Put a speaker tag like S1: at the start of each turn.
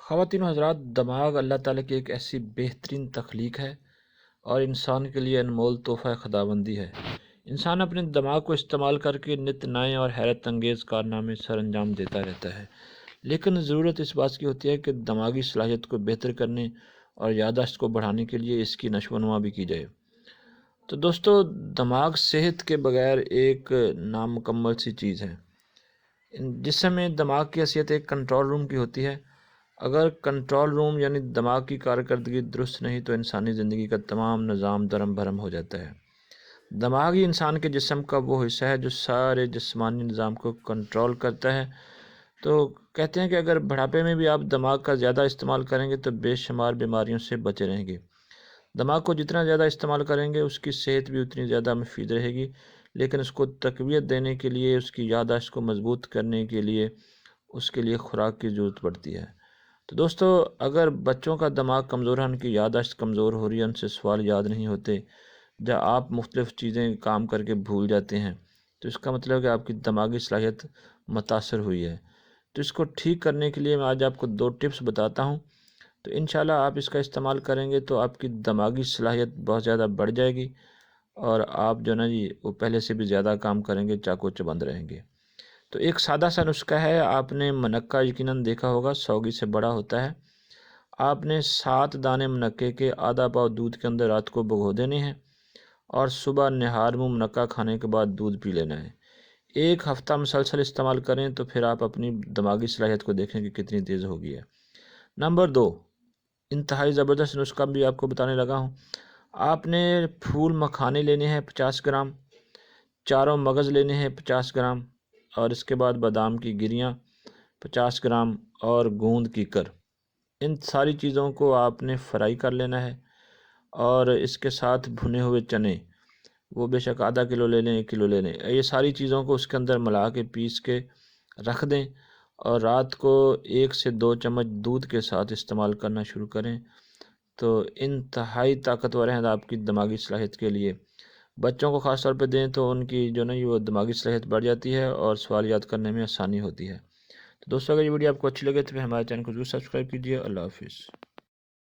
S1: خواتین و حضرات، دماغ اللہ تعالیٰ کی ایک ایسی بہترین تخلیق ہے اور انسان کے لیے انمول تحفہ خداوندی ہے۔ انسان اپنے دماغ کو استعمال کر کے نت نئے اور حیرت انگیز کارنامے سر انجام دیتا رہتا ہے، لیکن ضرورت اس بات کی ہوتی ہے کہ دماغی صلاحیت کو بہتر کرنے اور یادداشت کو بڑھانے کے لیے اس کی نشو و نما بھی کی جائے۔ تو دوستو، دماغ صحت کے بغیر ایک نامکمل سی چیز ہے۔ جسم میں دماغ کی حیثیت ایک کنٹرول روم کی ہوتی ہے۔ اگر کنٹرول روم یعنی دماغ کی کارکردگی درست نہیں تو انسانی زندگی کا تمام نظام درم بھرم ہو جاتا ہے۔ دماغ ہی انسان کے جسم کا وہ حصہ ہے جو سارے جسمانی نظام کو کنٹرول کرتا ہے۔ تو کہتے ہیں کہ اگر بڑھاپے میں بھی آپ دماغ کا زیادہ استعمال کریں گے تو بے شمار بیماریوں سے بچے رہیں گے۔ دماغ کو جتنا زیادہ استعمال کریں گے اس کی صحت بھی اتنی زیادہ مفید رہے گی، لیکن اس کو تقویت دینے کے لیے، اس کی یادداشت کو مضبوط کرنے کے لیے اس کے لیے خوراک کی ضرورت پڑتی ہے۔ تو دوستو، اگر بچوں کا دماغ کمزور ہے، ان کی یادداشت کمزور ہو رہی ہے، ان سے سوال یاد نہیں ہوتے، یا آپ مختلف چیزیں کام کر کے بھول جاتے ہیں، تو اس کا مطلب ہے کہ آپ کی دماغی صلاحیت متاثر ہوئی ہے۔ تو اس کو ٹھیک کرنے کے لیے میں آج آپ کو 2 ٹپس بتاتا ہوں۔ تو انشاءاللہ آپ اس کا استعمال کریں گے تو آپ کی دماغی صلاحیت بہت زیادہ بڑھ جائے گی، اور آپ جو نا وہ پہلے سے بھی زیادہ کام کریں گے، چاقو چبند رہیں گے۔ تو ایک سادہ سا نسخہ ہے، آپ نے منقہ یقیناً دیکھا ہوگا، 100 سے بڑا ہوتا ہے۔ آپ نے 7 دانے منقے کے آدھا پاؤ دودھ کے اندر رات کو بھگو دینے ہیں، اور صبح نہار منہ منقہ کھانے کے بعد دودھ پی لینا ہے۔ 1 ہفتہ مسلسل استعمال کریں تو پھر آپ اپنی دماغی صلاحیت کو دیکھیں کہ کتنی تیز ہو گئی ہے۔ نمبر 2، انتہائی زبردست نسخہ بھی آپ کو بتانے لگا ہوں۔ آپ نے پھول مکھانے لینے ہیں 50 گرام، چاروں مغز لینے ہیں 50 گرام، اور اس کے بعد بادام کی گریاں 50 گرام اور گوند کی کر۔ ان ساری چیزوں کو آپ نے فرائی کر لینا ہے، اور اس کے ساتھ بھنے ہوئے چنے، وہ بے شک آدھا کلو لے لیں، 1 کلو لے لیں۔ یہ ساری چیزوں کو اس کے اندر ملا کے پیس کے رکھ دیں، اور رات کو 1 سے 2 چمچ دودھ کے ساتھ استعمال کرنا شروع کریں۔ تو انتہائی طاقتور ہیں آپ کی دماغی صلاحیت کے لیے۔ بچوں کو خاص طور پہ دیں تو ان کی جو وہ دماغی صلاحیت بڑھ جاتی ہے اور سوال یاد کرنے میں آسانی ہوتی ہے۔ تو دوستو، اگر یہ ویڈیو آپ کو اچھی لگے تو پھر ہمارے چینل کو ضرور سبسکرائب کیجیے۔ اللہ حافظ۔